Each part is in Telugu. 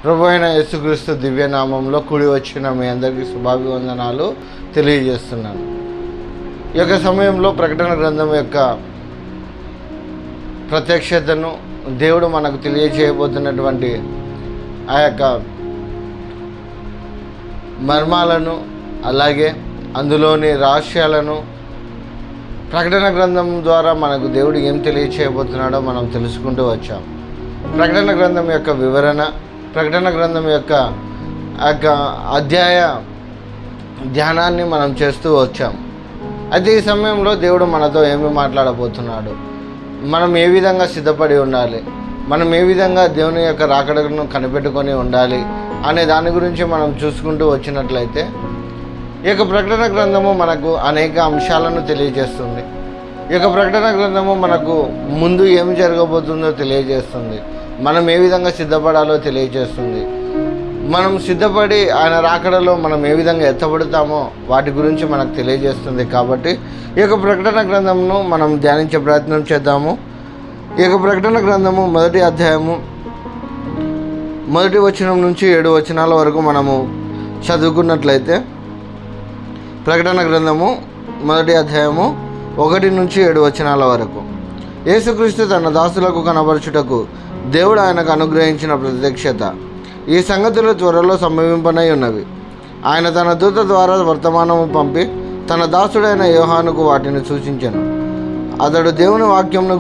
ప్రభు అయిన యేసుక్రీస్తు దివ్యనామంలో కూడి వచ్చిన మీ అందరికీ శుభాభివందనాలు తెలియజేస్తున్నాను. ఈ యొక్క సమయంలో ప్రకటన గ్రంథం యొక్క ప్రత్యక్షతను దేవుడు మనకు తెలియజేయబోతున్నటువంటి ఆ యొక్క మర్మాలను, అలాగే అందులోని రహస్యాలను ప్రకటన గ్రంథం ద్వారా మనకు దేవుడు ఏం తెలియచేయబోతున్నాడో మనం తెలుసుకుంటూ వచ్చాం. ప్రకటన గ్రంథం యొక్క వివరణ, ప్రకటన గ్రంథం యొక్క అధ్యాయ ధ్యానాన్ని మనం చేస్తూ వచ్చాం. అయితే ఈ సమయంలో దేవుడు మనతో ఏమి మాట్లాడబోతున్నాడు, మనం ఏ విధంగా సిద్ధపడి ఉండాలి, మనం ఏ విధంగా దేవుని యొక్క రాకడను కనిపెట్టుకొని ఉండాలి అనే దాని గురించి మనం చూసుకుంటూ వచ్చినట్లయితే, ఈ యొక్క ప్రకటన గ్రంథము మనకు అనేక అంశాలను తెలియజేస్తుంది. ఈ యొక్క ప్రకటన గ్రంథము మనకు ముందు ఏమి జరగబోతుందో తెలియజేస్తుంది, మనం ఏ విధంగా సిద్ధపడాలో తెలియజేస్తుంది, మనం సిద్ధపడి ఆయన రాకడలో మనం ఏ విధంగా ఎత్తబడతామో వాటి గురించి మనకు తెలియజేస్తుంది. కాబట్టి ఈ యొక్క ప్రకటన గ్రంథమును మనం ధ్యానించే ప్రయత్నం చేద్దాము. ఈ యొక్క ప్రకటన గ్రంథము 1వ అధ్యాయము 1వ వచనం నుంచి 7 వచనాల వరకు మనము చదువుకున్నట్లయితే, ప్రకటన గ్రంథము 1వ అధ్యాయము 1 నుంచి 7 వచనాల వరకు. యేసుక్రీస్తు తన దాసులకు కనబరచుటకు దేవుడు ఆయనకు అనుగ్రహించిన ప్రత్యక్షత. ఈ సంగతులు త్వరలో సంభవింపనై ఉన్నవి. ఆయన తన దూత ద్వారా వర్తమానము పంపి తన దాసుడైన యోహానుకు వాటిని సూచించెను. అతడు దేవుని వాక్యంను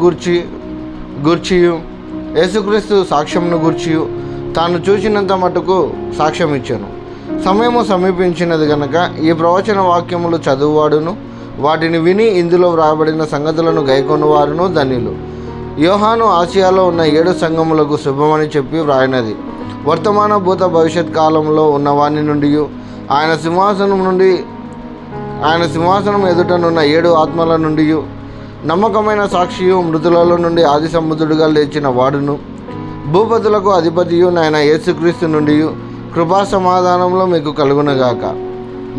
గూర్చియు యేసుక్రీస్తు సాక్ష్యంను గూర్చియు తాను చూసినంత మటుకు సాక్ష్యం ఇచ్చాను. సమయము సమీపించినది కనుక ఈ ప్రవచన వాక్యములు చదువువాడును వాటిని విని ఇందులో వ్రాయబడిన సంగతులను గైకొనువారును ధన్యులు. యోహాను ఆసియాలో ఉన్న 7 సంఘములకు శుభమని చెప్పి వ్రాయినది. వర్తమాన భూత భవిష్యత్ కాలంలో ఉన్నవాని నుండి ఆయన సింహాసనం ఎదుటనున్న 7 ఆత్మల నుండి నమ్మకమైన సాక్షియు మృతులలో నుండి ఆది సంబుద్ధుడుగా లేచిన వాడును భూపతులకు అధిపతియు నాయన యేసుక్రీస్తు నుండి కృపా సమాధానంలో మీకు కలుగునగాక.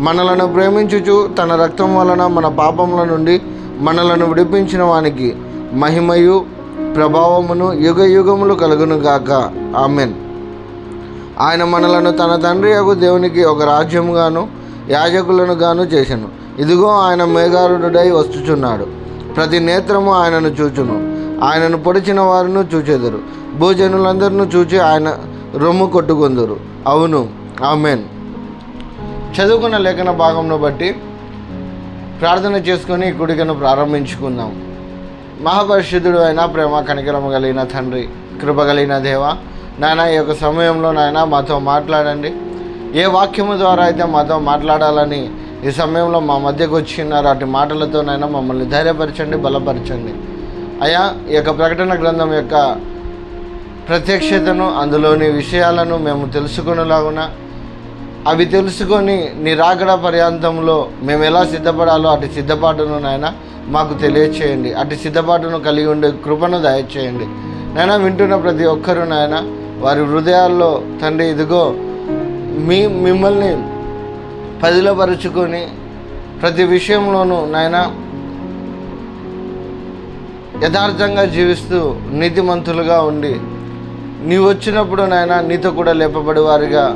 మనలను ప్రేమించుచు తన రక్తం వలన మన పాపముల నుండి మనలను విడిపించిన వానికి మహిమయు ప్రభావమును యుగ యుగములు కలుగునుగాక. ఆమెన్. ఆయన మనలను తన తండ్రి యొక్క దేవునికి ఒక రాజ్యముగాను యాజకులను గాను చేసెను. ఇదిగో ఆయన మేఘారుడై వస్తుచున్నాడు. ప్రతి నేత్రము ఆయనను చూచును. ఆయనను పొడిచిన వారును చూచెదరు. భూజనులందరినూ చూచి ఆయన రొమ్ము కొట్టుకొందురు. అవును, ఆమెన్. చదువుకున్న లేఖన భాగంను బట్టి ప్రార్థన చేసుకొని ఈ కూడికను ప్రారంభించుకుందాం. మహాపరిశుద్ధుడు అయిన ప్రేమ కనికరము కలిగిన తండ్రి, కృప కలిగిన దేవ, నాయన ఈ యొక్క సమయంలో నాయన మాతో మాట్లాడండి. ఏ వాక్యము ద్వారా అయితే మాతో మాట్లాడాలని ఈ సమయంలో మా మధ్యకు వచ్చినారు అటు మాటలతో నాయన మమ్మల్ని ధైర్యపరచండి, బలపరచండి. అయ్యా, ఈ యొక్క ప్రకటన గ్రంథం యొక్క ప్రత్యక్షతను, అందులోని విషయాలను మేము తెలుసుకునేలాగున, అవి తెలుసుకొని నీ రాకడ పర్యాంతంలో మేము ఎలా సిద్ధపడాలో అటు సిద్ధపాటును నాయన మాకు తెలియచేయండి. అటు సిద్ధపాటును కలిగి ఉండే కృపను దయచేయండి. నాయన వింటున్న ప్రతి ఒక్కరూ నాయన వారి హృదయాల్లో తండ్రి ఇదిగో మిమ్మల్ని పదిలపరుచుకొని ప్రతి విషయంలోనూ నాయన యథార్థంగా జీవిస్తూ నీతిమంతులుగా ఉండి నీవు వచ్చినప్పుడు నాయన నీతో కూడా లేపబడి వారిగా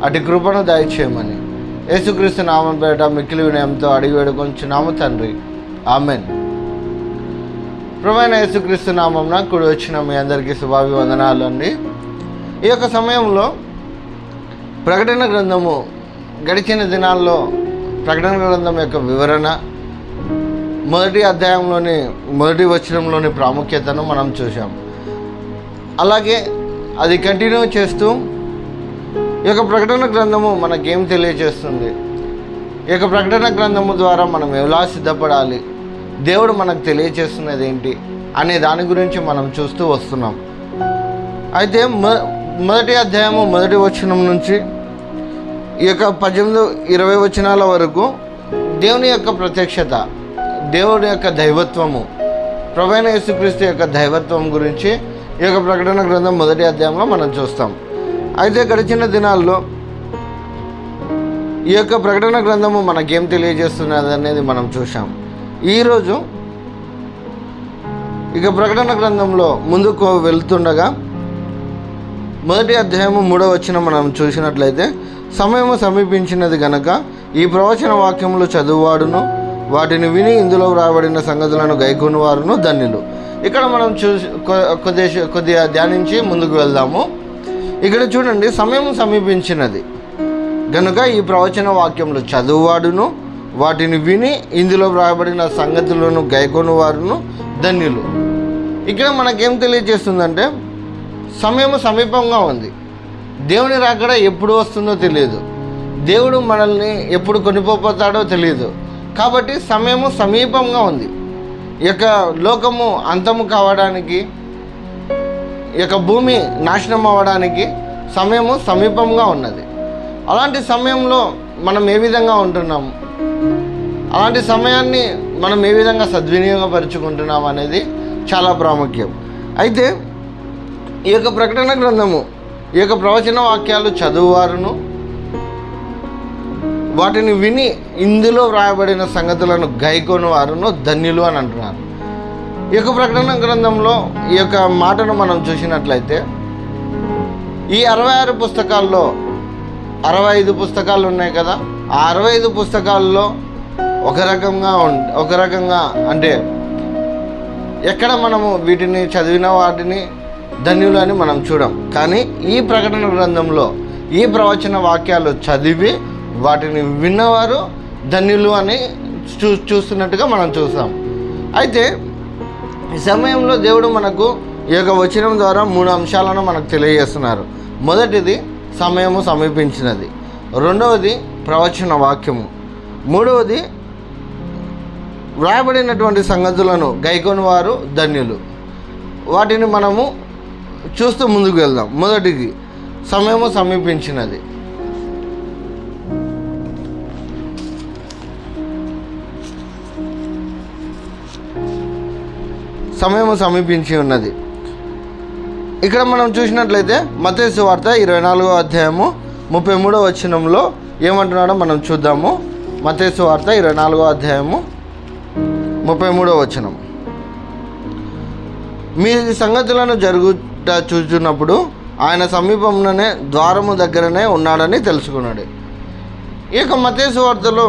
అటు కృపను దయచేయమని యేసుక్రీస్తు నామం పేరిట మిక్కిలి వినయంతో అడిగి వేడుకొంచున్నాము తండ్రి. ఆమెన్. ప్రభువైన యేసుక్రీస్తు నామంన కూడి వచ్చిన మీ అందరికీ శుభాభివందనాలు అండి. ఈ యొక్క సమయంలో ప్రకటన గ్రంథము గడిచిన దినాల్లో ప్రకటన గ్రంథం యొక్క వివరణ, 1వ అధ్యాయంలోని 1వ వచనంలోని ప్రాముఖ్యతను మనం చూసాం. అలాగే అది కంటిన్యూ చేస్తూ ఈ యొక్క ప్రకటన గ్రంథము మనకేం తెలియజేస్తుంది, ఈ యొక్క ప్రకటన గ్రంథము ద్వారా మనం ఎలా సిద్ధపడాలి, దేవుడు మనకు తెలియజేస్తున్నది ఏంటి అనే దాని గురించి మనం చూస్తూ వస్తున్నాం. అయితే 1వ అధ్యాయము 1వ వచనం నుంచి ఈ యొక్క 18-20 వచనాల వరకు దేవుని యొక్క ప్రత్యక్షత, దేవుని యొక్క దైవత్వము, ప్రభువైన యేసుక్రీస్తు యొక్క దైవత్వం గురించి ఈ యొక్క ప్రకటన గ్రంథం 1వ అధ్యాయంలో మనం చూస్తాం. అయితే గడిచిన దినాల్లో ఈ యొక్క ప్రకటన గ్రంథము మనకేం తెలియజేస్తున్నది అనేది మనం చూసాం. ఈరోజు ఇక ప్రకటన గ్రంథంలో ముందుకు వెళ్తుండగా మొదటి అధ్యాయము 3వ వచనం మనం చూసినట్లయితే, సమయము సమీపించినది గనక ఈ ప్రవచన వాక్యములు చదువువాడును వాటిని విని ఇందులో వ్రాయబడిన సంగతులను గైకొను వారును ధన్యులు. ఇక్కడ మనం కొద్దిగా ధ్యానించి ముందుకు వెళ్దాము. ఇక్కడ చూడండి, సమయం సమీపించినది గనుక ఈ ప్రవచన వాక్యములు చదువువాడును వాటిని విని ఇందులో వ్రాయబడిన సంగతులను గైకొను వారును ధన్యులు. ఇక్కడ మనకేం తెలియజేస్తుందంటే, సమయం సమీపంగా ఉంది. దేవుని రాకడ ఎప్పుడు వస్తుందో తెలియదు. దేవుడు మనల్ని ఎప్పుడు కొనిపోతాడో తెలియదు. కాబట్టి సమయము సమీపంగా ఉంది. ఈ యొక్క లోకము అంతము కావడానికి, ఈ యొక్క భూమి నాశనం అవ్వడానికి సమయము సమీపంగా ఉన్నది. అలాంటి సమయంలో మనం ఏ విధంగా ఉంటున్నాము, అలాంటి సమయాన్ని మనం ఏ విధంగా సద్వినియోగపరుచుకుంటున్నాం అనేది చాలా ప్రాముఖ్యం. అయితే ఈ యొక్క ప్రకటన గ్రంథము, ఈ యొక్క ప్రవచన వాక్యాలు చదువువారును వాటిని విని ఇందులో వ్రాయబడిన సంగతులను గైకొను వారును ధన్యులు అని అంటున్నారు. ఈ యొక్క ప్రకటన గ్రంథంలో ఈ యొక్క మాటను మనం చూసినట్లయితే, ఈ 66 పుస్తకాల్లో 65 పుస్తకాలు ఉన్నాయి కదా. ఆ 65 పుస్తకాల్లో ఒక రకంగా అంటే ఎక్కడ మనము వీటిని చదివిన వాటిని ధన్యులు అని మనం చూడం. కానీ ఈ ప్రకటన గ్రంథంలో ఈ ప్రవచన వాక్యాలు చదివి వాటిని విన్నవారు ధన్యులు అని చూస్తున్నట్టుగా మనం చూసాం. అయితే ఈ సమయంలో దేవుడు మనకు ఈ యొక్క వచనం ద్వారా 3 అంశాలను మనకు తెలియజేస్తున్నారు. మొదటిది సమయము సమీపించినది, రెండవది ప్రవచన వాక్యము, మూడవది వ్రాయబడినటువంటి సంగతులను గైకొని వారు ధన్యులు. వాటిని మనము చూస్తూ ముందుకు వెళ్దాం. మొదటిది సమయము సమీపించినది. సమయము సమీపించి ఉన్నది. ఇక్కడ మనం చూసినట్లయితే మత్తయి సువార్త 24వ అధ్యాయము 33వ వచనంలో ఏమంటున్నాడో మనం చూద్దాము. మత్తయి సువార్త 24వ అధ్యాయము 33వ వచనం, మీ సంగతులను జరుగుట చూచున్నప్పుడు ఆయన సమీపంలోనే ద్వారము దగ్గరనే ఉన్నాడని తెలుసుకున్నాడు. ఈ యొక్క మత్తయి సువార్తలో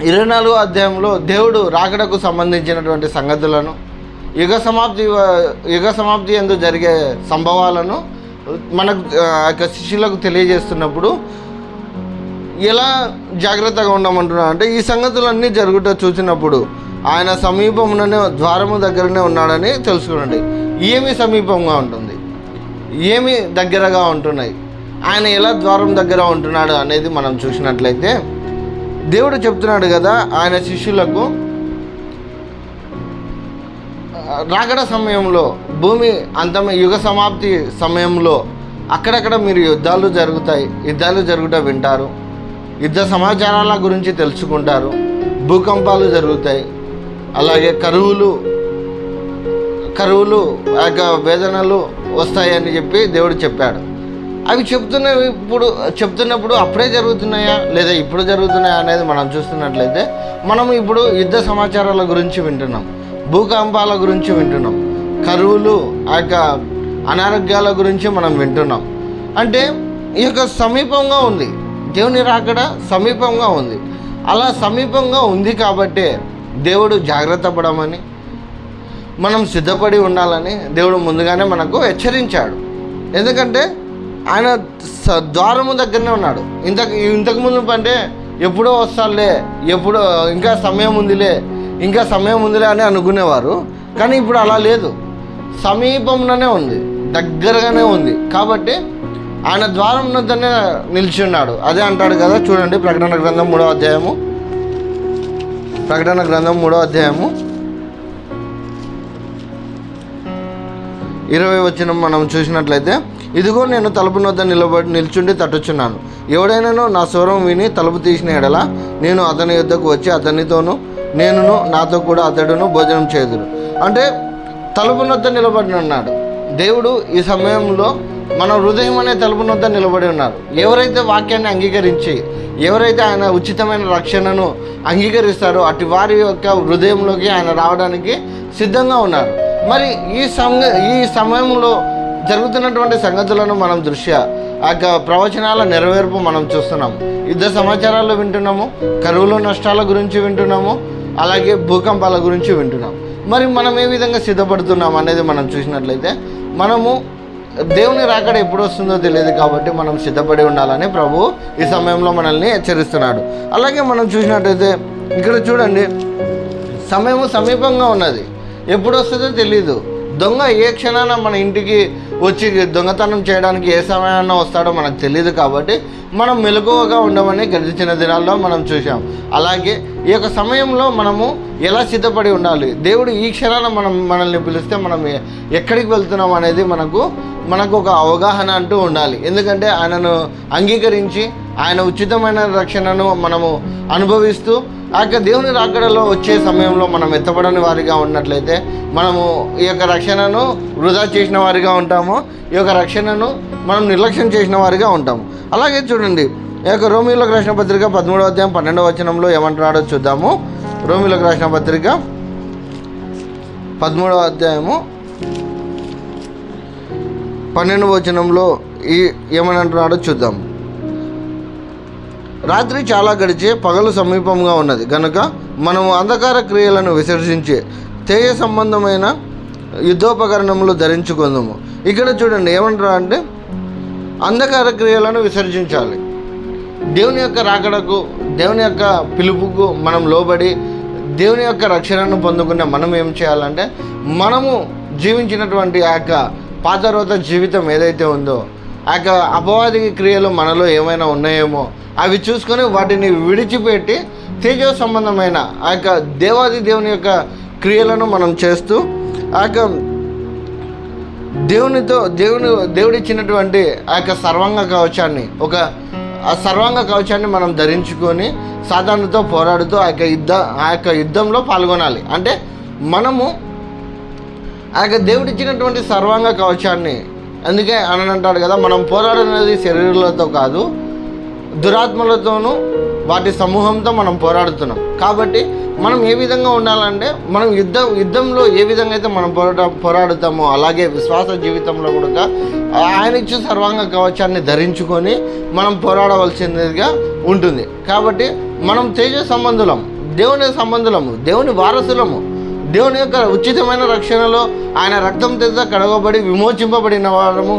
24వ అధ్యాయంలో దేవుడు రాకడకు సంబంధించినటువంటి సంగతులను, యుగ సమాప్తి యందు జరిగే సంభవాలను మనకు శిష్యులకు తెలియజేస్తున్నప్పుడు ఎలా జాగ్రత్తగా ఉండమంటున్నా అంటే, ఈ సంగతులన్నీ జరుగుట చూసినప్పుడు ఆయన సమీపంలోనే ద్వారము దగ్గరనే ఉన్నాడని తెలుసుకునండి. ఏమి సమీపంగా ఉంటుంది, ఏమి దగ్గరగా ఉంటున్నాయి, ఆయన ఎలా ద్వారం దగ్గర ఉంటున్నాడు అనేది మనం చూసినట్లయితే, దేవుడు చెప్తున్నాడు కదా ఆయన శిష్యులకు, రాకడ సమయంలో భూమి అంతమే యుగ సమాప్తి సమయంలో అక్కడక్కడ మీరు యుద్ధాలు జరుగుట వింటారు, యుద్ధ సమాచారాల గురించి తెలుసుకుంటారు, భూకంపాలు జరుగుతాయి, అలాగే కరువులు ఆ యొక్క వేదనలు వస్తాయని చెప్పి దేవుడు చెప్పాడు. అవి చెప్తున్నప్పుడు అప్పుడే జరుగుతున్నాయా లేదా ఇప్పుడు జరుగుతున్నాయా అనేది మనం చూస్తున్నట్లయితే, మనం ఇప్పుడు యుద్ధ సమాచారాల గురించి వింటున్నాం, భూకంపాల గురించి వింటున్నాం, కరువులు ఆ యొక్క అనారోగ్యాల గురించి మనం వింటున్నాం. అంటే ఈ యొక్క సమీపంగా ఉంది, దేవుని రాకడ సమీపంగా ఉంది. అలా సమీపంగా ఉంది కాబట్టే దేవుడు జాగ్రత్త పడమని, మనం సిద్ధపడి ఉండాలని దేవుడు ముందుగానే మనకు హెచ్చరించాడు. ఎందుకంటే ఆయన ద్వారము దగ్గరనే ఉన్నాడు. ఇంతకుముందు అంటే ఎప్పుడో వస్తాడులే, ఇంకా సమయం ఉందిలే అని అనుకునేవారు. కానీ ఇప్పుడు అలా లేదు, సమీపంలోనే ఉంది, దగ్గరగానే ఉంది. కాబట్టి ఆయన ద్వారం వద్దనే నిలిచి ఉన్నాడు. అదే అంటాడు కదా, చూడండి ప్రకటన గ్రంథం 3వ అధ్యాయము 20వ వచనం మనం చూసినట్లయితే, ఇదిగో నేను తలుపు వద్ద నిల్చుండి తట్టుచున్నాను. ఎవడైనానో నా స్వరం విని తలుపు తీసిన ఎడల నేను అతని యొద్దకు వచ్చి అతనితోనూ నేనును నాతో కూడా అతడును భోజనం చేదురు. అంటే తలుపు వద్ద నిలబడి ఉన్నాడు దేవుడు. ఈ సమయంలో మన హృదయం అనే తలుపు వద్ద నిలబడి ఉన్నారు. ఎవరైతే వాక్యాన్ని అంగీకరించి, ఎవరైతే ఆయన ఉచితమైన రక్షణను అంగీకరిస్తారో అటు వారి యొక్క హృదయంలోకి ఆయన రావడానికి సిద్ధంగా ఉన్నారు. మరి ఈ సమయంలో జరుగుతున్నటువంటి సంగతులను మనం దృష్ట్యా ఆ యొక్క ప్రవచనాల నెరవేర్పు మనం చూస్తున్నాం. యుద్ధ సమాచారాలు వింటున్నాము, కరువుల నష్టాల గురించి వింటున్నాము, అలాగే భూకంపాల గురించి వింటున్నాం. మరి మనం ఏ విధంగా సిద్ధపడుతున్నాం అనేది మనం చూసినట్లయితే, మనము దేవుని రాకడ ఎప్పుడు వస్తుందో తెలియదు కాబట్టి మనం సిద్ధపడి ఉండాలని ప్రభు ఈ సమయంలో మనల్ని హెచ్చరిస్తున్నాడు. అలాగే మనం చూసినట్లయితే ఇక్కడ చూడండి, సమయము సమీపంగా ఉన్నది, ఎప్పుడు వస్తుందో తెలియదు. దొంగ ఏ క్షణాన మన ఇంటికి వచ్చి దొంగతనం చేయడానికి ఏ సమయాన్న వస్తాడో మనకు తెలియదు కాబట్టి మనం మెలకువగా ఉండమని గడిచిన దినాల్లో మనం చూసాం. అలాగే ఈ యొక్క సమయంలో మనము ఎలా సిద్ధపడి ఉండాలి, దేవుడు ఈ క్షణాన మనల్ని పిలిస్తే మనం ఎక్కడికి వెళ్తున్నాం అనేది మనకు ఒక అవగాహన అంటూ ఉండాలి. ఎందుకంటే ఆయనను అంగీకరించి ఆయన ఉచితమైన రక్షణను మనము అనుభవిస్తూ ఆ యొక్క దేవుని రాకడలో వచ్చే సమయంలో మనం ఎత్తబడని వారిగా ఉన్నట్లయితే మనము ఈ యొక్క రక్షణను వృధా చేసిన వారిగా ఉంటాము, ఈ యొక్క రక్షణను మనం నిర్లక్ష్యం చేసిన వారిగా ఉంటాము. అలాగే చూడండి, ఈ యొక్క రోమీయులకు రాసిన పత్రిక 13వ అధ్యాయం 12వ వచనంలో ఏమంటున్నాడో చూద్దాము. రోమీయులకు రాసిన పత్రిక 13వ అధ్యాయము 12వ వచనంలో ఏమని అంటున్నాడో చూద్దాం. రాత్రి చాలా గడిచే పగలు సమీపంగా ఉన్నది కనుక మనము అంధకార క్రియలను విసర్జించి తేజ సంబంధమైన యుద్ధోపకరణములు ధరించుకుందాము. ఇక్కడ చూడండి ఏమంటారా అంటే, అంధకార క్రియలను విసర్జించాలి. దేవుని యొక్క రాకడకు, దేవుని యొక్క పిలుపుకు మనం లోబడి దేవుని యొక్క రక్షణను పొందుకునే మనం ఏం చేయాలంటే, మనము జీవించినటువంటి ఆ యొక్క పాతరోత జీవితం ఏదైతే ఉందో, ఆ యొక్క అపవాది క్రియలు మనలో ఏమైనా ఉన్నాయేమో అవి చూసుకొని వాటిని విడిచిపెట్టి తేజో సంబంధమైన ఆ యొక్క దేవుని యొక్క క్రియలను మనం చేస్తూ ఆ యొక్క దేవుడిచ్చినటువంటి ఆ యొక్క సర్వాంగ కవచాన్ని మనం ధరించుకొని సాతానుతో పోరాడుతూ ఆ యొక్క యుద్ధంలో పాల్గొనాలి. అంటే మనము ఆ యొక్క దేవుడిచ్చినటువంటి సర్వాంగ కవచాన్ని, అందుకే అని అంటాడు కదా, మనం పోరాడనేది శరీరాలతో కాదు, దురాత్మలతోనూ వాటి సమూహంతో మనం పోరాడుతున్నాం. కాబట్టి మనం ఏ విధంగా ఉండాలంటే, మనం యుద్ధంలో ఏ విధంగా అయితే మనం పోరాడుతామో అలాగే విశ్వాస జీవితంలో కూడా ఆయన ఇచ్చే సర్వాంగ కవచాన్ని ధరించుకొని మనం పోరాడవలసినదిగా ఉంటుంది. కాబట్టి మనం తేజ సంబంధులము, దేవుని వారసులము, దేవుని యొక్క ఉచితమైన రక్షణలో ఆయన రక్తం చేత కడగబడి విమోచింపబడిన వారము,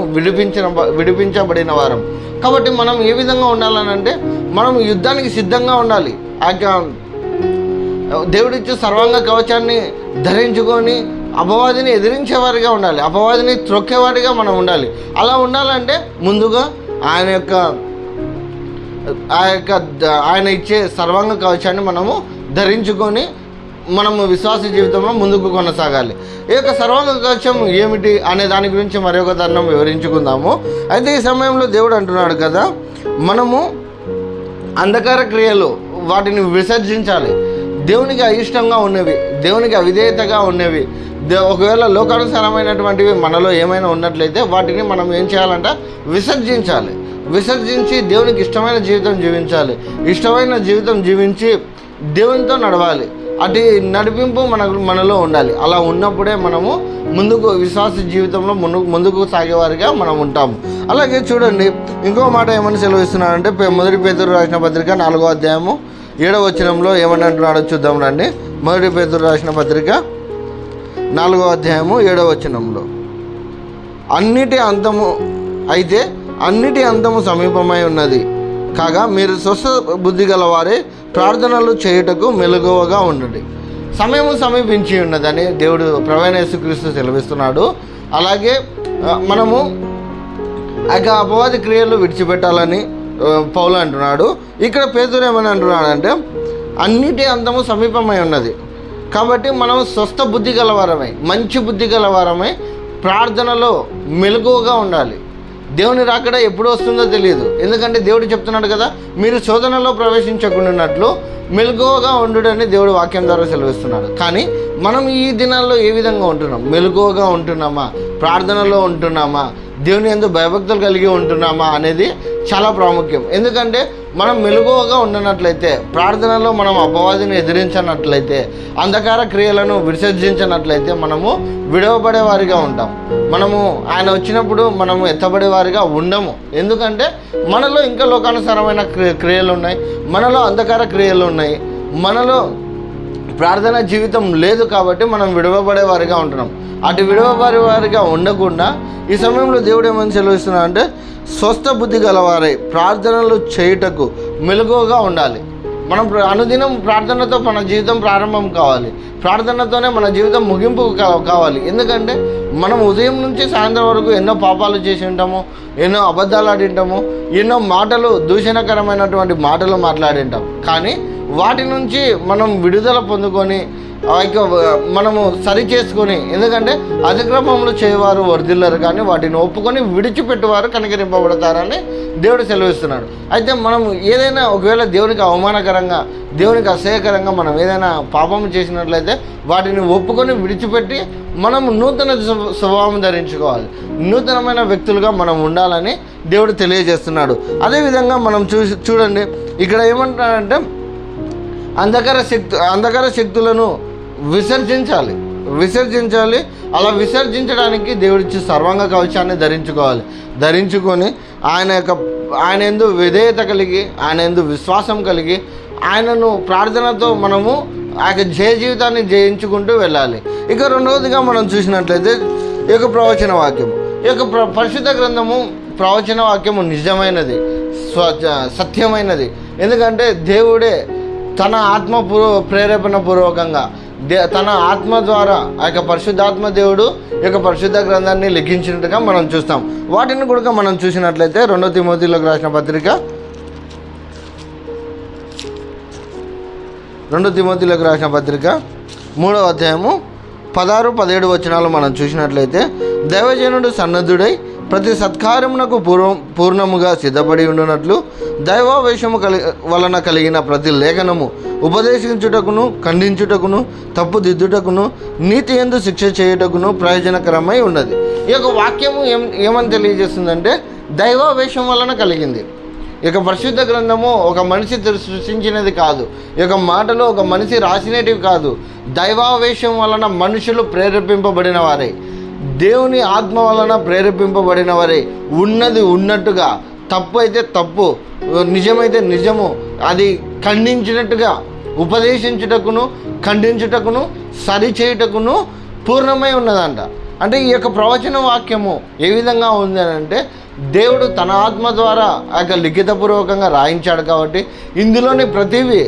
విడిపించబడిన వారం. కాబట్టి మనం ఏ విధంగా ఉండాలనంటే, మనం యుద్ధానికి సిద్ధంగా ఉండాలి. ఆ యొక్క దేవుడిచ్చే సర్వాంగ కవచాన్ని ధరించుకొని అపవాదిని ఎదిరించేవారిగా ఉండాలి, అపవాదిని త్రొక్కేవాడిగా మనం ఉండాలి. అలా ఉండాలంటే ముందుగా ఆయన ఇచ్చే సర్వాంగ కవచాన్ని మనము ధరించుకొని మనము విశ్వాస జీవితంలో ముందుకు కొనసాగాలి. ఈ యొక్క సర్వాంగ కవచం ఏమిటి అనే దాని గురించి మరొక తరుణం వివరించుకుందాము. అయితే ఈ సమయంలో దేవుడు అంటున్నాడు కదా, మనము అంధకార క్రియలు వాటిని విసర్జించాలి. దేవునికి అయిష్టంగా ఉన్నవి, దేవునికి అవిధేయతగా ఉన్నవి, ఒకవేళ లోకానుసారమైనటువంటివి మనలో ఏమైనా ఉన్నట్లయితే వాటిని మనం ఏం చేయాలంట, విసర్జించి దేవునికి ఇష్టమైన జీవితం జీవించాలి. ఇష్టమైన జీవితం జీవించి దేవునితో నడవాలి. అటు నడిపింపు మనలో ఉండాలి. అలా ఉన్నప్పుడే మనము విశ్వాస జీవితంలో ముందుకు సాగేవారిగా మనం ఉంటాము. అలాగే చూడండి, ఇంకో మాట ఏమని సెలవిస్తున్నాడంటే, 1 పేతురు రాసిన పత్రిక 4వ అధ్యాయము 7వ వచనంలో ఏమని అంటున్నాడో చూద్దాం రండి. 1 పేతురు రాసిన పత్రిక 4వ అధ్యాయము 7వ వచనంలో, అన్నిటి అంతము సమీపమై ఉన్నది కాగా మీరు స్వస్థ బుద్ధి గలవారే ప్రార్థనలు చేయుటకు మెలకువగా ఉండండి. సమయము సమీపించి ఉన్నదని దేవుడు ప్రభువైన యేసుక్రీస్తు సెలవిస్తున్నాడు. అలాగే మనము ఆ అపవాది క్రియలు విడిచిపెట్టాలని పౌలు అంటున్నాడు. ఇక్కడ పేతురు ఏమని అంటున్నాడంటే, అన్నిటి అంతము సమీపమై ఉన్నది కాబట్టి మనం స్వస్థ బుద్ధి గలవారమై, మంచి బుద్ధి గలవారమై ప్రార్థనలో మెలకువగా ఉండాలి. దేవుని రాకడ ఎప్పుడు వస్తుందో తెలియదు. ఎందుకంటే దేవుడు చెప్తున్నాడు కదా, మీరు శోధనలో ప్రవేశించకుండాన్నట్లు మెలకువగా ఉండుడని దేవుడు వాక్యం ద్వారా సెలవిస్తున్నాడు. కానీ మనం ఈ దినాల్లో ఏ విధంగా ఉంటున్నాం? మెలకువగా ఉంటున్నామా? ప్రార్థనలో ఉంటున్నామా? దేవుని యందు భయభక్తులు కలిగి ఉంటున్నామా అనేది చాలా ప్రాముఖ్యం. ఎందుకంటే మనం మెలకువగా ఉండనట్లయితే, ప్రార్థనలో మనం అపవాదిని ఎదిరించినట్లయితే, అంధకార క్రియలను విసర్జించినట్లయితే మనము విడవబడే వారిగా ఉంటాం. మనము ఆయన వచ్చినప్పుడు మనము ఎత్తబడే వారిగా ఉండము. ఎందుకంటే మనలో ఇంకా లోకానుసారమైన క్రియలు ఉన్నాయి, మనలో అంధకార క్రియలు ఉన్నాయి, మనలో ప్రార్థన జీవితం లేదు. కాబట్టి మనం విడవబడే వారిగా ఉంటున్నాం. అటు విడవబడే వారిగా ఉండకుండా ఈ సమయంలో దేవుడు ఏమని సెలవిస్తున్నా అంటే, స్వస్థ బుద్ధి గలవారై ప్రార్థనలు చేయుటకు మెలకువగా ఉండాలి. మనం అనుదినం ప్రార్థనతో మన జీవితం ప్రారంభం కావాలి, ప్రార్థనతోనే మన జీవితం ముగింపు కావాలి. ఎందుకంటే మనం ఉదయం నుంచి సాయంత్రం వరకు ఎన్నో పాపాలు చేసి ఉంటాము, ఎన్నో అబద్ధాలు ఆడి ఉంటాము, ఎన్నో మాటలు దూషణకరమైనటువంటి మాటలు మాట్లాడి ఉంటాం. కానీ వాటి నుంచి మనం విడుదల పొందుకొని మనము సరి చేసుకొని, ఎందుకంటే అతిక్రమములు చేయవారు వర్ధిల్లరు కానీ వాటిని ఒప్పుకొని విడిచిపెట్టేవారు కనికరింపబడతారని దేవుడు సెలవిస్తున్నాడు. అయితే మనం ఏదైనా ఒకవేళ దేవునికి అవమానకరంగా, దేవునికి అసహ్యకరంగా మనం ఏదైనా పాపం చేసినట్లయితే వాటిని ఒప్పుకొని విడిచిపెట్టి మనం నూతన స్వభావం ధరించుకోవాలి, నూతనమైన వ్యక్తులుగా మనం ఉండాలని దేవుడు తెలియజేస్తున్నాడు. అదేవిధంగా మనం చూడండి, ఇక్కడ ఏమంటాడంటే అంధకార శక్తులను విసర్జించాలి. అలా విసర్జించడానికి దేవుడిచ్చి సర్వాంగ కవచాన్ని ధరించుకొని ఆయన యందు విధేయత కలిగి, ఆయన యందు విశ్వాసం కలిగి, ఆయనను ప్రార్థనతో మనము ఆ జయ జీవితాన్ని జయించుకుంటూ వెళ్ళాలి. ఇక రెండవదిగా మనం చూసినట్లయితే ఈ యొక్క ప్రవచన వాక్యము, ఈ యొక్క పరిశుద్ధ గ్రంథము ప్రవచన వాక్యము నిజమైనది, సత్యమైనది. ఎందుకంటే దేవుడే తన ఆత్మ ప్రేరేపణ పూర్వకంగా తన ఆత్మ ద్వారా ఆ యొక్క పరిశుద్ధాత్మ దేవుడు ఈ యొక్క పరిశుద్ధ గ్రంథాన్ని లిఖించినట్టుగా మనం చూస్తాం. వాటిని కూడా మనం చూసినట్లయితే 2 తిమోతిలోకి రాసిన పత్రిక 3వ అధ్యాయము 16-17 వచనాలు మనం చూసినట్లయితే, దైవజనుడు సన్నద్ధుడై ప్రతి సత్కార్యమునకు పూర్ణముగా సిద్ధపడి ఉండునట్లు దైవావేశము వలన కలిగిన ప్రతి లేఖనము ఉపదేశించుటకును, ఖండించుటకును, తప్పుదిద్దుటకును, నీతి యందు శిక్ష చేయుటకును ప్రయోజనకరమై ఉన్నది. ఈ యొక్క వాక్యము ఏమని తెలియజేస్తుందంటే, దైవావేశం వలన కలిగింది. ఈ యొక్క పరిశుద్ధ గ్రంథము ఒక మనిషి సృష్టించినది కాదు, ఈ యొక్క మాటలు ఒక మనిషి రాసినటివి కాదు. దైవావేశం వలన మనుషులు ప్రేరేపింపబడిన వారే, దేవుని ఆత్మ వలన ప్రేరేపింపబడిన వారే ఉన్నది ఉన్నట్టుగా, తప్పు అయితే తప్పు, నిజమైతే నిజము, అది ఖండించినట్టుగా ఉపదేశించుటకును, ఖండించుటకును, సరిచేయుటకును పూర్ణమై ఉన్నదంట. అంటే ఈ యొక్క ప్రవచన వాక్యము ఏ విధంగా ఉంది అని అంటే, దేవుడు తన ఆత్మ ద్వారా ఆ యొక్క లిఖితపూర్వకంగా రాయించాడు. కాబట్టి ఇందులోని ప్రతివి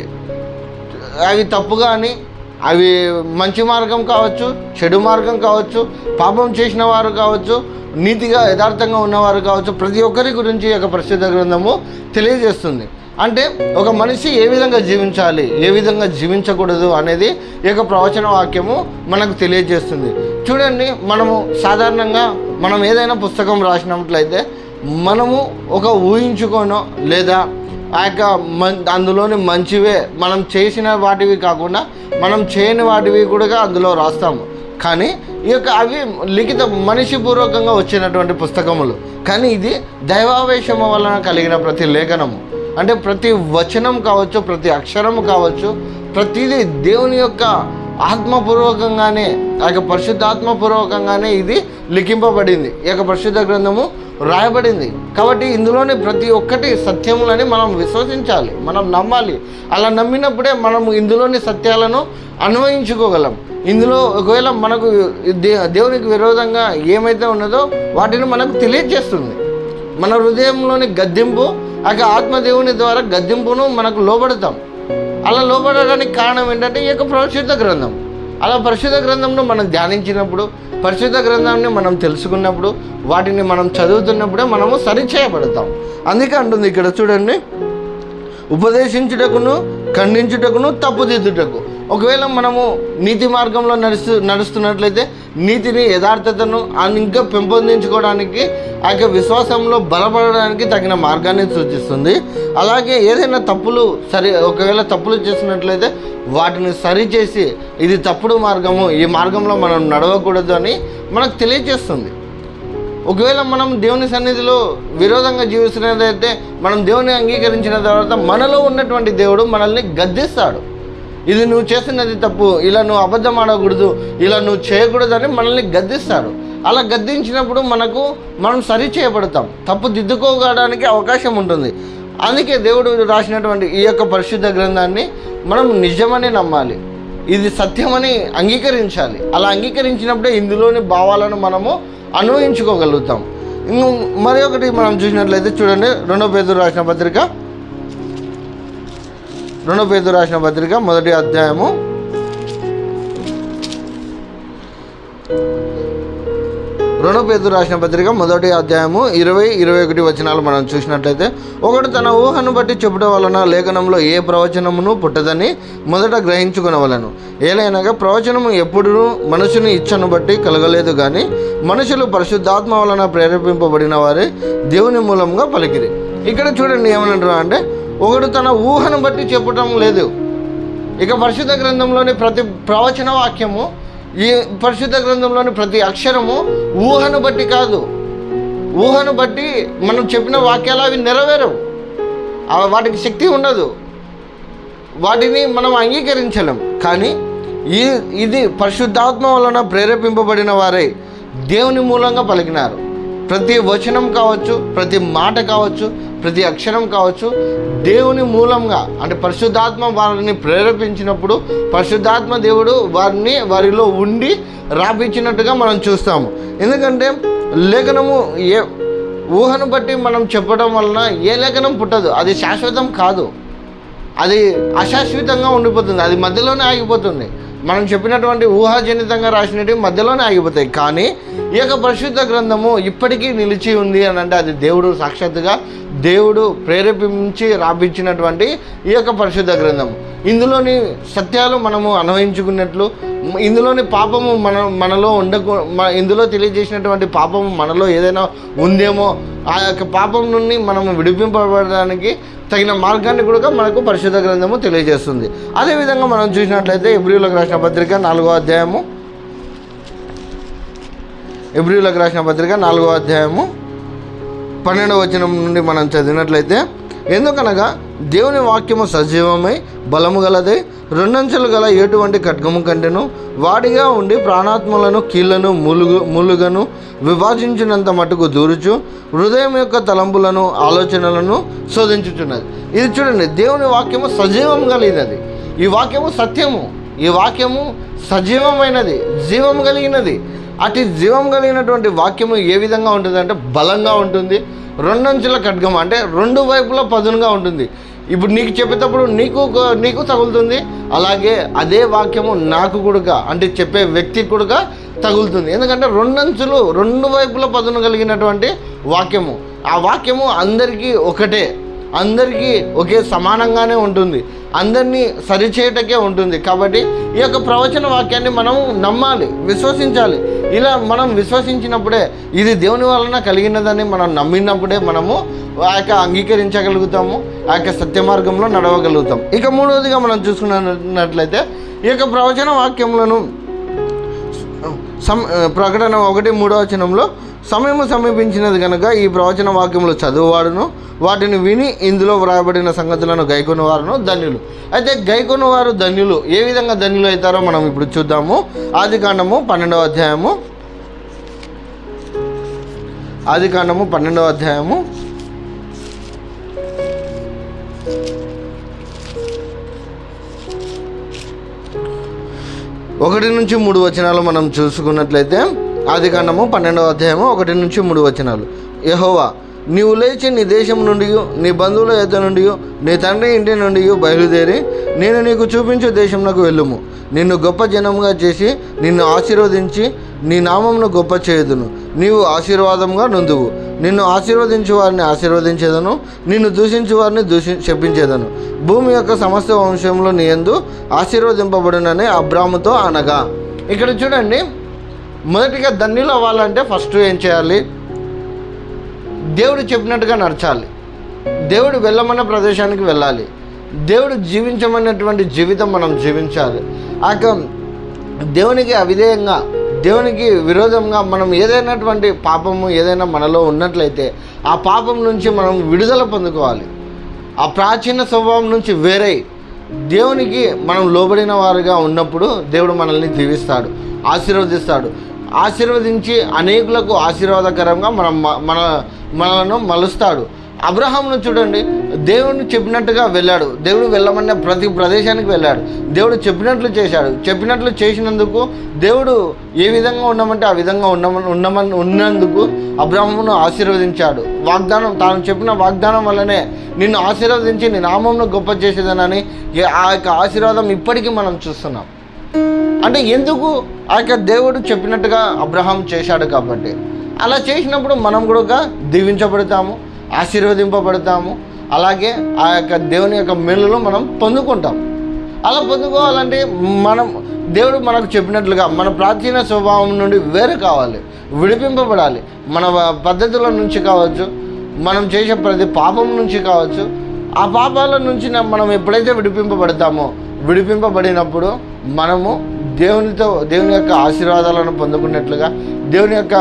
అవి తప్పు కానీ, అవి మంచి మార్గం కావచ్చు, చెడు మార్గం కావచ్చు, పాపం చేసిన వారు కావచ్చు, నీతిగా యథార్థంగా ఉన్నవారు కావచ్చు, ప్రతి ఒక్కరి గురించి ఈ యొక్క పరిశుద్ధ గ్రంథము తెలియజేస్తుంది. అంటే ఒక మనిషి ఏ విధంగా జీవించాలి, ఏ విధంగా జీవించకూడదు అనేది ఈ యొక్క ప్రవచన వాక్యము మనకు తెలియజేస్తుంది. చూడండి, మనము సాధారణంగా మనం ఏదైనా పుస్తకం రాసినట్లయితే మనము ఒక ఊహించుకోనో లేదా ఆ యొక్క అందులోని మంచివే మనం చేసిన వాటివి కాకుండా మనం చేయని వాటివి కూడా అందులో రాస్తాము. కానీ ఈ యొక్క అవి లిఖిత మనిషి పూర్వకంగా వచ్చినటువంటి పుస్తకములు. కానీ ఇది దైవావేశము వలన కలిగిన ప్రతి లేఖనము, అంటే ప్రతి వచనం కావచ్చు, ప్రతి అక్షరము కావచ్చు, ప్రతిదీ దేవుని యొక్క ఆత్మపూర్వకంగానే, ఆ యొక్క పరిశుద్ధాత్మపూర్వకంగానే ఇది లిఖింపబడింది. ఈ యొక్క పరిశుద్ధ గ్రంథము రాయబడింది. కాబట్టి ఇందులోని ప్రతి ఒక్కటి సత్యములని మనం విశ్వసించాలి, మనం నమ్మాలి. అలా నమ్మినప్పుడే మనము ఇందులోని సత్యాలను అన్వయించుకోగలం. ఇందులో ఒకవేళ మనకు దేవునికి విరోధంగా ఏమైతే ఉన్నదో వాటిని మనకు తెలియజేస్తుంది. మన హృదయంలోని గద్దింపు, ఆ ఆత్మదేవుని ద్వారా గద్దింపును మనకు లోబడతాం. అలా లోబడడానికి కారణం ఏంటంటే ఈ యొక్క పరిశుద్ధ గ్రంథం. అలా పరిశుద్ధ గ్రంథంను మనం ధ్యానించినప్పుడు, పరిశుద్ధ గ్రంథాన్ని మనం తెలుసుకున్నప్పుడు, వాటిని మనం చదువుతున్నప్పుడే మనము సరిచేయబడతాం. అందుకే అంటుంది ఇక్కడ చూడండి, ఉపదేశించుటకును, ఖండించుటకును, తప్పుదిద్దుటకు. ఒకవేళ మనము నీతి మార్గంలో నడుస్తున్నట్లయితే నీతిని, యథార్థతను ఇంకా పెంపొందించుకోవడానికి, ఆ యొక్క విశ్వాసంలో బలపడడానికి తగిన మార్గాన్ని సూచిస్తుంది. అలాగే ఏదైనా ఒకవేళ తప్పులు చేసినట్లయితే వాటిని సరిచేసి ఇది తప్పుడు మార్గము, ఈ మార్గంలో మనం నడవకూడదు అని మనకు తెలియజేస్తుంది. ఒకవేళ మనం దేవుని సన్నిధిలో విరోధంగా జీవిస్తున్నదైతే మనం దేవుని అంగీకరించిన తర్వాత మనలో ఉన్నటువంటి దేవుడు మనల్ని గద్దిస్తాడు. ఇది నువ్వు చేస్తున్నది తప్పు, ఇలా నువ్వు అబద్ధం ఆడకూడదు, ఇలా నువ్వు చేయకూడదని మనల్ని గద్దిస్తాడు. అలా గద్దించినప్పుడు మనం సరి చేయబడతాం, తప్పు దిద్దుకోవడానికి అవకాశం ఉంటుంది. అందుకే దేవుడు రాసినటువంటి ఈ యొక్క పరిశుద్ధ గ్రంథాన్ని మనం నిజమని నమ్మాలి, ఇది సత్యమని అంగీకరించాలి. అలా అంగీకరించినప్పుడే ఇందులోని భావాలను మనము అన్వయించుకోగలుగుతాం. మరి ఒకటి మనం చూసినట్లయితే చూడండి, రెండో పేతురు రాసిన పత్రిక మొదటి అధ్యాయము 20-21 వచనాలు మనం చూసినట్లయితే, ఒకడు తన ఊహను బట్టి చెప్పుట వలన లేఖనంలో ఏ ప్రవచనమును పుట్టదని మొదట గ్రహించుకొనవలెను. ఏలైనగా ప్రవచనము ఎప్పుడూ మనుషుని ఇచ్చను బట్టి కలగలేదు, కానీ మనుషులు పరిశుద్ధాత్మ వలన ప్రేరేపింపబడిన వారే దేవుని మూలంగా పలికిరి. ఇక్కడ చూడండి ఏమనంటారు అంటే, ఒకడు తన ఊహను బట్టి చెప్పటం లేదు. ఇక పరిశుద్ధ గ్రంథంలోని ప్రతి ప్రవచన వాక్యము, ఈ పరిశుద్ధ గ్రంథంలోని ప్రతి అక్షరము ఊహను బట్టి కాదు. ఊహను బట్టి మనం చెప్పిన వాక్యాలు అవి నెరవేరవు, వాటికి శక్తి ఉండదు, వాటిని మనం అంగీకరించలేం. కానీ ఇది పరిశుద్ధాత్మ వలన ప్రేరేపింపబడిన వారే దేవుని మూలంగా పలికినారు. ప్రతి వచనం కావచ్చు, ప్రతి మాట కావచ్చు, ప్రతి అక్షరం కావచ్చు, దేవుని మూలంగా అంటే పరిశుద్ధాత్మ వారిని ప్రేరేపించినప్పుడు పరిశుద్ధాత్మ దేవుడు వారిలో ఉండి రాపించినట్టుగా మనం చూస్తాము. ఎందుకంటే లేఖనము ఏ ఊహను బట్టి మనం చెప్పడం వలన ఏ లేఖనం పుట్టదు, అది శాశ్వతం కాదు, అది అశాశ్వతంగా ఉండిపోతుంది, అది మధ్యలోనే ఆగిపోతుంది. మనం చెప్పినటువంటి ఊహాజనితంగా రాసినవి మధ్యలోనే ఆగిపోతాయి. కానీ ఈ యొక్క పరిశుద్ధ గ్రంథము ఇప్పటికీ నిలిచి ఉంది అని అంటే అది దేవుడు సాక్షాత్తుగా దేవుడు ప్రేరేపించి రాపించినటువంటి ఈ యొక్క పరిశుద్ధ గ్రంథము. ఇందులోని సత్యాలు మనము అన్వయించుకున్నట్లు, ఇందులోని పాపము మనలో ఇందులో తెలియజేసినటువంటి పాపము మనలో ఏదైనా ఉందేమో ఆ యొక్క పాపం నుండి మనము విడిపింపబడడానికి తగిన మార్గాన్ని కూడా మనకు పరిశుద్ధ గ్రంథము తెలియజేస్తుంది. అదేవిధంగా మనం చూసినట్లయితే ఎబ్రీయులకు రాసిన పత్రిక 4వ అధ్యాయము 12వ వచనం నుండి మనం చదివినట్లయితే, ఎందుకనగా దేవుని వాక్యము సజీవమై బలము గలదై రెండంచెలు గల ఎటువంటి ఖడ్గము కంటెను వాడిగా ఉండి ప్రాణాత్మలను కీళ్లను ములుగను విభజించినంత మటుకు దూరుచు హృదయం యొక్క తలంపులను ఆలోచనలను శోధించుచున్నది. ఇది చూడండి, దేవుని వాక్యము సజీవం కలిగినది, ఈ వాక్యము సత్యము, ఈ వాక్యము సజీవమైనది, జీవం కలిగినది. అటు జీవం కలిగినటువంటి వాక్యము ఏ విధంగా ఉంటుంది అంటే బలంగా ఉంటుంది, రెండంచుల ఖడ్గం అంటే రెండు వైపులా పదునుగా ఉంటుంది. ఇప్పుడు నీకు చెప్పేటప్పుడు నీకు తగులుతుంది, అలాగే అదే వాక్యము నాకు కూడా అంటే చెప్పే వ్యక్తికి కూడా తగులుతుంది. ఎందుకంటే రెండంచులు రెండు వైపుల పదును కలిగినటువంటి వాక్యము, ఆ వాక్యము అందరికీ అందరికీ ఒకే సమానంగానే ఉంటుంది, అందరినీ సరిచేయటకే ఉంటుంది. కాబట్టి ఈ యొక్క ప్రవచన వాక్యాన్ని మనం నమ్మాలి, విశ్వసించాలి. ఇలా మనం విశ్వసించినప్పుడే ఇది దేవుని వలన కలిగినదని మనం నమ్మినప్పుడే మనము ఆ యొక్క అంగీకరించగలుగుతాము, ఆ యొక్క సత్య మార్గంలో నడవగలుగుతాం. ఇక మూడవదిగా మనం చూసుకున్నట్లయితే ఈ యొక్క ప్రవచన వాక్యములను ప్రకటన 1:3 వచనంలో సమయము సమీపించినది కనుక ఈ ప్రవచన వాక్యములు చదువువాడును వాటిని విని ఇందులో వ్రాయబడిన సంగతులను గైకొనువారును ధన్యులు. అయితే గైకొనువారు ధన్యులు ఏ విధంగా ధన్యులు అవుతారో మనం ఇప్పుడు చూద్దాము. ఆదికాండము 12వ అధ్యాయము 1-3 వచనాలు మనం చూసుకున్నట్లయితే, ఆదికాండము 12వ అధ్యాయము 1-3 వచనాలు. యెహోవా, నీవు లేచి నీ దేశం నుండి నీ బంధువుల యొద్ద నుండి నీ తండ్రి ఇంటి నుండి బయలుదేరి నేను నీకు చూపించే దేశంలోకి వెళ్ళుము. నిన్ను గొప్ప జనముగా చేసి నిన్ను ఆశీర్వదించి నీ నామమును గొప్ప చేయుదును. నీవు ఆశీర్వాదంగా నుందువు. నిన్ను ఆశీర్వదించు వారిని ఆశీర్వదించేదను, నిన్ను దూషించు వారిని శపించేదను. భూమి యొక్క సమస్త వంశంలో నీ యందు ఆశీర్వదింపబడునని అబ్రాముతో అనగా. ఇక్కడ చూడండి, మొదటిగా ధన్యులు అవ్వాలంటే ఫస్ట్ ఏం చేయాలి? దేవుడు చెప్పినట్టుగా నడచాలి, దేవుడు వెళ్ళమన్న ప్రదేశానికి వెళ్ళాలి, దేవుడు జీవించమన్నటువంటి జీవితం మనం జీవించాలి. దేవునికి అవిధేయంగా, దేవునికి విరోధంగా మనం ఏదైనటువంటి పాపము ఏదైనా మనలో ఉన్నట్లయితే ఆ పాపం నుంచి మనం విడుదల పొందుకోవాలి. ఆ ప్రాచీన స్వభావం నుంచి వేరై దేవునికి మనం లోబడిన వారుగా ఉన్నప్పుడు దేవుడు మనల్ని దీవిస్తాడు, ఆశీర్వదిస్తాడు. ఆశీర్వదించి అనేకులకు ఆశీర్వాదకరంగా మనలను మలుస్తాడు. అబ్రహామును చూడండి, దేవుడిని చెప్పినట్టుగా వెళ్ళాడు. దేవుడు వెళ్ళమన్న ప్రతి ప్రదేశానికి వెళ్ళాడు. దేవుడు చెప్పినట్లు చేశాడు. చెప్పినట్లు చేసినందుకు దేవుడు ఏ విధంగా ఉండమంటే ఆ విధంగా ఉన్నందుకు అబ్రహామును ఆశీర్వదించాడు. తాను చెప్పిన వాగ్దానం వల్లనే నిన్ను ఆశీర్వదించి నీ నామంను గొప్ప చేసేదనని ఆ యొక్క ఆశీర్వాదం ఇప్పటికీ మనం చూస్తున్నాం. అంటే ఎందుకు? ఆ యొక్క దేవుడు చెప్పినట్టుగా అబ్రహాం చేశాడు కాబట్టి. అలా చేసినప్పుడు మనం కూడా దీవించబడతాము, ఆశీర్వదింపబడతాము. అలాగే ఆ యొక్క దేవుని యొక్క మేలును మనం పొందుకుంటాం. అలా పొందుకోవాలంటే దేవుడు మనకు చెప్పినట్లుగా మన ప్రాచీన స్వభావం నుండి వేరు కావాలి, విడిపింపబడాలి. మన పద్ధతుల నుంచి కావచ్చు, మనం చేసే ప్రతి పాపం నుంచి కావచ్చు, ఆ పాపాల నుంచి మనం ఎప్పుడైతే విడిపింపబడినప్పుడు మనము దేవుని యొక్క ఆశీర్వాదాలను పొందుకున్నట్లుగా, దేవుని యొక్క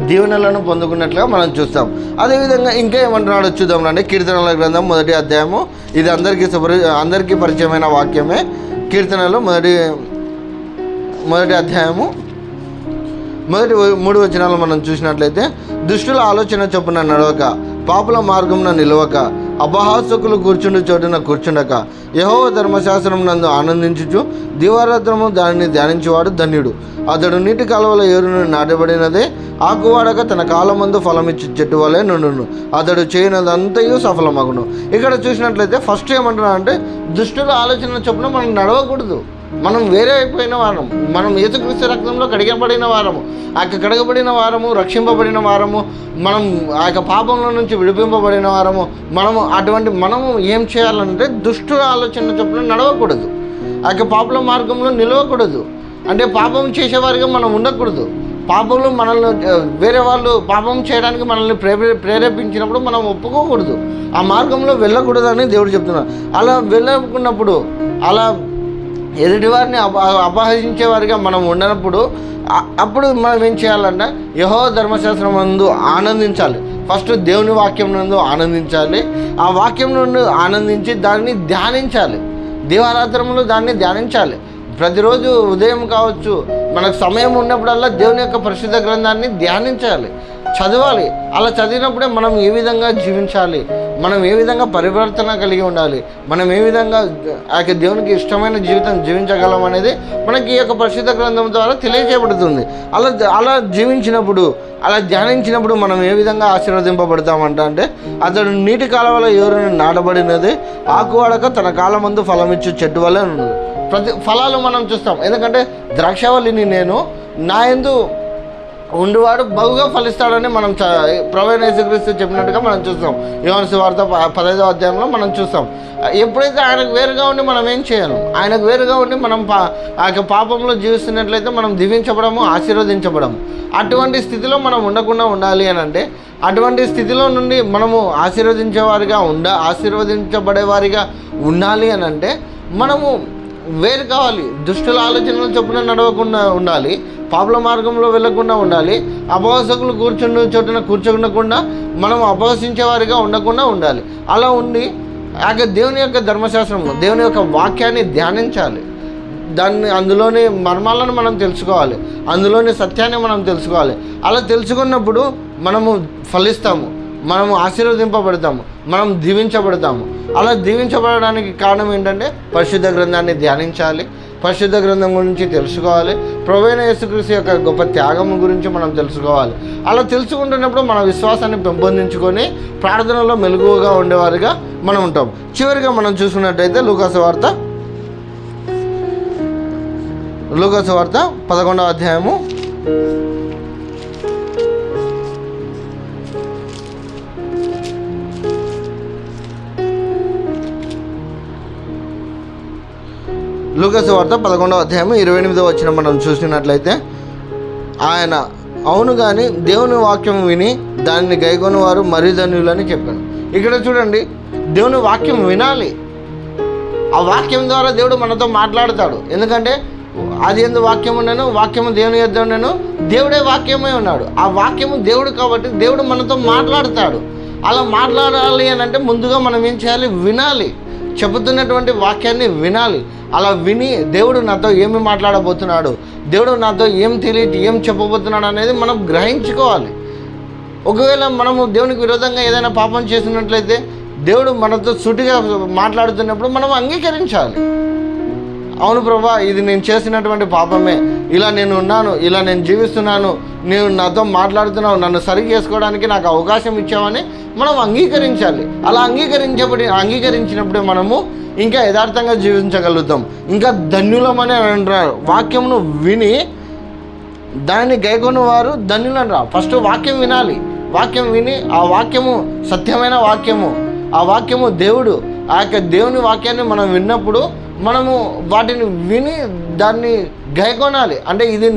దీవెనలను పొందుకున్నట్లుగా మనం చూస్తాం. అదేవిధంగా ఇంకా ఏమంటున్నాడో చూద్దాం రండి. కీర్తనల గ్రంథం 1వ అధ్యాయము. ఇది అందరికీ పరిచయమైన వాక్యమే. కీర్తనలు మొదటి అధ్యాయము మొదటి 3 వచనాలు మనం చూసినట్లయితే, దుష్టుల ఆలోచన చొప్పున నడవక, పాపుల మార్గమున నిలవక, అపహాసకులు కూర్చుండు చోటున కూర్చుండక, యెహోవా ధర్మశాస్త్రం నందు ఆనందించుచు దివారాత్రము దానిని ధ్యానించేవాడు ధన్యుడు. అతడు నీటి కాలువల ఏరును నాటబడినదే, ఆకువాడక తన కాలమందు ఫలమిచ్చి చెట్టు వలె నుండును. అతడు చేయనదంతయు సఫలమగును. ఇక్కడ చూసినట్లయితే ఫస్ట్ ఏమంటున్నా అంటే, దుష్టుల ఆలోచన చొప్పున మనం నడవకూడదు. మనం వేరే అయిపోయిన వారము, మనం యేసుక్రీస్తు రక్తంలో కడగబడిన వారము, కడగబడిన వారము, రక్షింపబడిన వారము, మనం ఆ యొక్క పాపంలో నుంచి విడిపింపబడిన వారము. మనము ఏం చేయాలంటే దుష్టుల ఆలోచన చొప్పున నడవకూడదు, ఆ యొక్క పాపల మార్గంలో నిలవకూడదు. అంటే పాపం చేసేవారిగా మనం ఉండకూడదు. పాపంలో వేరే వాళ్ళు పాపం చేయడానికి మనల్ని ప్రేరేపించినప్పుడు మనం ఒప్పుకోకూడదు, ఆ మార్గంలో వెళ్ళకూడదని దేవుడు చెప్తున్నాడు. అలా వెళ్ళకున్నప్పుడు, అలా ఎదుటివారిని అపహసించేవారిగా మనం ఉండనప్పుడు, అప్పుడు మనం ఏం చేయాలంటే యెహోవా ధర్మశాస్త్రం నందు ఆనందించాలి. ఫస్ట్ దేవుని వాక్యం నందు ఆనందించాలి. ఆ వాక్యం నుండి ఆనందించి దాన్ని ధ్యానించాలి. దివారాత్రములు దాన్ని ధ్యానించాలి. ప్రతిరోజు ఉదయం కావచ్చు, మనకు సమయం ఉన్నప్పుడల్లా దేవుని యొక్క పరిశుద్ధ గ్రంథాన్ని ధ్యానించాలి, చదవాలి. అలా చదివినప్పుడే మనం ఏ విధంగా జీవించాలి, మనం ఏ విధంగా పరివర్తన కలిగి ఉండాలి, మనం ఏ విధంగా ఆ యొక్క దేవునికి ఇష్టమైన జీవితం జీవించగలం అనేది మనకి ఈ యొక్క పరిశుద్ధ గ్రంథం ద్వారా తెలియజేయబడుతుంది. అలా జీవించినప్పుడు, అలా ధ్యానించినప్పుడు మనం ఏ విధంగా ఆశీర్వదింపబడతామంటే, అతడు నీటి కాలువల ఏరును నాటబడినది, ఆకువాడక తన కాలమందు ఫలమిచ్చు చెట్టు వలె ఉన్నది. ప్రతి ఫలాలు మనం చూస్తాం. ఎందుకంటే ద్రాక్షవల్లిని నేను, నా యందు ఉండివాడు బహుగా ఫలిస్తాడని మనం ప్రభువైన యేసుక్రీస్తు చెప్పినట్టుగా మనం చూస్తాం. యోహాను సువార్త 15వ అధ్యాయంలో మనం చూస్తాం. ఎప్పుడైతే ఆయనకు వేరుగా ఉండి మనం ఏం చేయలేం, ఆయనకు వేరుగా ఉండి మనం ఆ యొక్క పాపంలో జీవిస్తున్నట్లయితే మనం దీవించబడము, ఆశీర్వదించబడము. అటువంటి స్థితిలో మనం ఉండకుండా ఉండాలి అని అంటే, అటువంటి స్థితిలో నుండి మనము ఆశీర్వదించబడేవారిగా ఉండాలి అని అంటే మనము వేరు కావాలి. దుష్టుల ఆలోచనలు చొప్పున నడవకుండా ఉండాలి, పాపుల మార్గంలో వెళ్ళకుండా ఉండాలి, అపహాసకులు కూర్చున్న చోటున కూర్చోకుండా మనం అపహసించేవారిగా ఉండకుండా ఉండాలి. అలా ఉండి దేవుని యొక్క ధర్మశాస్త్రము, దేవుని యొక్క వాక్యాన్ని ధ్యానించాలి. అందులోని మర్మాలను మనం తెలుసుకోవాలి, అందులోని సత్యాన్ని మనం తెలుసుకోవాలి. అలా తెలుసుకున్నప్పుడు మనము ఫలిస్తాము, మనము ఆశీర్వదింపబడతాము, మనం దీవించబడతాము. అలా దీవించబడడానికి కారణం ఏంటంటే పరిశుద్ధ గ్రంథాన్ని ధ్యానించాలి, పరిశుద్ధ గ్రంథం గురించి తెలుసుకోవాలి, ప్రభువైన యేసుక్రీస్తు యొక్క గొప్ప త్యాగం గురించి మనం తెలుసుకోవాలి. అలా తెలుసుకుంటున్నప్పుడు మన విశ్వాసాన్ని పెంపొందించుకొని ప్రార్థనలో మెలకువగా ఉండేవారిగా మనం ఉంటాం. చివరిగా మనం చూసుకున్నట్టయితే లూకాసు వార్త 11వ అధ్యాయము 11వ అధ్యాయం 28వ వచనం మనం చూసినట్లయితే, ఆయన అవును కానీ దేవుని వాక్యం విని దానిని గైకొని వారు మరీ ధన్యులని చెప్పాను. ఇక్కడ చూడండి, దేవుని వాక్యం వినాలి. ఆ వాక్యం ద్వారా దేవుడు మనతో మాట్లాడతాడు. ఎందుకంటే అది ఎందు వాక్యం ఉండను, వాక్యము దేవుని యొద్ద ఉండను, దేవుడే వాక్యమై ఉన్నాడు. ఆ వాక్యము దేవుడు కాబట్టి దేవుడు మనతో మాట్లాడతాడు. అలా మాట్లాడాలి అని అంటే ముందుగా మనం ఏం చేయాలి? వినాలి. చెబుతున్నటువంటి వాక్యాన్ని వినాలి. అలా విని దేవుడు నాతో ఏమి మాట్లాడబోతున్నాడు, దేవుడు నాతో ఏం చెప్పబోతున్నాడు అనేది మనం గ్రహించుకోవాలి. ఒకవేళ మనము దేవునికి విరోధంగా ఏదైనా పాపం చేసినట్లయితే దేవుడు మనతో సూటిగా మాట్లాడుతున్నప్పుడు మనం అంగీకరించాలి. అవును ప్రభా, ఇది నేను చేసినటువంటి పాపమే, ఇలా నేను ఉన్నాను, ఇలా నేను జీవిస్తున్నాను, నేను నాతో మాట్లాడుతున్నావు, నన్ను సరి చేసుకోవడానికి నాకు అవకాశం ఇచ్చావని మనం అంగీకరించాలి. అలా అంగీకరించినప్పుడే మనము ఇంకా యథార్థంగా జీవించగలుగుతాం. ఇంకా ధన్యులమని అంటున్నారు. వాక్యమును విని దాన్ని గైకొన్న వారు ధన్యులు అంటారు. ఫస్ట్ వాక్యం వినాలి. వాక్యం విని ఆ వాక్యము సత్యమైన వాక్యము, ఆ వాక్యము దేవుడు, ఆ యొక్క దేవుని వాక్యాన్ని మనం విన్నప్పుడు మనము వాటిని విని దాన్ని గైకొనాలి. అంటే ఇది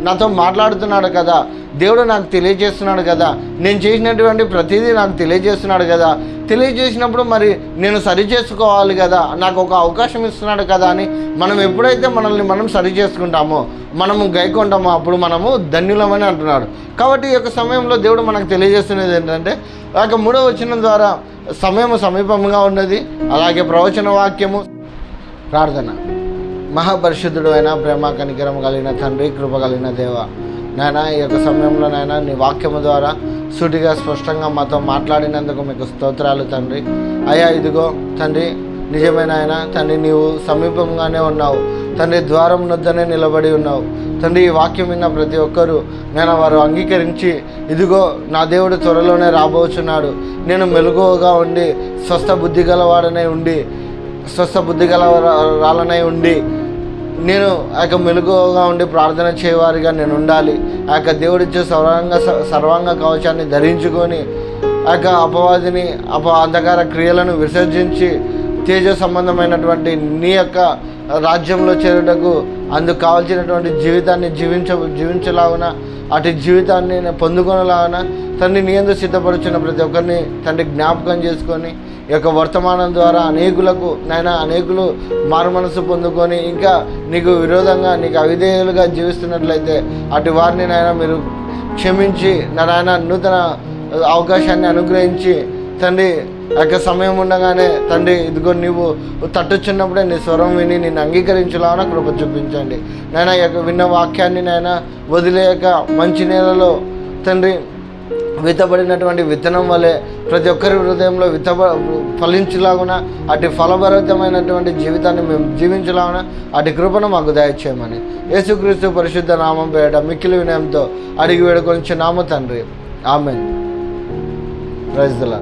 నాతో మాట్లాడుతున్నాడు కదా, దేవుడు నాకు తెలియజేస్తున్నాడు కదా, నేను చేసినటువంటి ప్రతిదీ నాకు తెలియజేస్తున్నాడు కదా, తెలియజేసినప్పుడు మరి నేను సరి చేసుకోవాలి కదా, నాకు ఒక అవకాశం ఇస్తున్నాడు కదా అని మనం ఎప్పుడైతే మనల్ని మనం సరి చేసుకుంటామో, మనము గైకొంటామో అప్పుడు మనము ధన్యులమని అంటున్నాడు. కాబట్టి ఈ యొక్క సమయంలో దేవుడు మనకు తెలియజేస్తున్నది ఏంటంటే, ఆ యొక్క 3వ వచనం ద్వారా సమయం సమీపంగా ఉన్నది. అలాగే ప్రవచన వాక్యము, ప్రార్థన. మహాపరిశుద్ధుడు అయిన ప్రేమ కనికరం కలిగిన తండ్రి, కృప కలిగిన దేవ, నాయన ఈ యొక్క సమయంలో నాయన నీ వాక్యము ద్వారా సూటిగా స్పష్టంగా మాతో మాట్లాడినందుకు మీకు స్తోత్రాలు తండ్రి. అయ్యా ఇదిగో తండ్రి, నిజమైన ఆయన తండ్రి, నీవు సమీపంగానే ఉన్నావు తండ్రి, ద్వారం వద్దనే నిలబడి ఉన్నావు తండ్రి. ఈ వాక్యం విన్న ప్రతి ఒక్కరూ నేను వారు అంగీకరించి, ఇదిగో నా దేవుడు త్వరలోనే రాబోచున్నాడు, నేను మెలకువగా ఉండి స్వస్థ బుద్ధి గలవాడనే ఉండి రాలనై ఉండి నేను ఆ యొక్క మెలకువగా ఉండి ప్రార్థన చేయవారిగా నేను ఉండాలి. ఆ యొక్క దేవుడిచ్చే సర్వాంగ కవచాన్ని ధరించుకొని ఆ యొక్క అపవాదిని అంధకార క్రియలను విసర్జించి తేజ సంబంధమైనటువంటి నీ యొక్క రాజ్యంలో చేరుటకు అందుకు కావాల్సినటువంటి జీవితాన్ని జీవించలాగున, అటు జీవితాన్ని పొందుకునేలాగున తండ్రి నీ యందు సిద్ధపరుచున్న ప్రతి ఒక్కరిని తండ్రి జ్ఞాపకం చేసుకొని ఈ యొక్క వర్తమానం ద్వారా అనేకులు మారు మనసు పొందుకొని ఇంకా నీకు విరోధంగా నీకు అవిధేయులుగా జీవిస్తున్నట్లయితే అటు వారిని నాయన మీరు క్షమించి నాయన నూతన అవకాశాన్ని అనుగ్రహించి తండ్రి ఆ యొక్క సమయం ఉండగానే తండ్రి ఇదిగో నీవు తట్టుచున్నప్పుడే నీ స్వరం విని నిన్ను అంగీకరించేలాగా కృప చూపించండి నాయన. ఈ యొక్క విన్న వాక్యాన్ని నాయన వదిలేయక మంచి నేలలో తండ్రి విత్తబడినటువంటి విత్తనం వలె ప్రతి ఒక్కరి హృదయంలో ఫలించేలాగున అటు ఫలభరితమైనటువంటి జీవితాన్ని మేము జీవించేలాగున అటు కృపను మాకు దయచేయమని యేసుక్రీస్తు పరిశుద్ధ నామం పేరిట మిక్కిలి వినయంతో అడిగి వేడుకొనిచున్నాము తండ్రి. ఆమేన్. Praise the lord.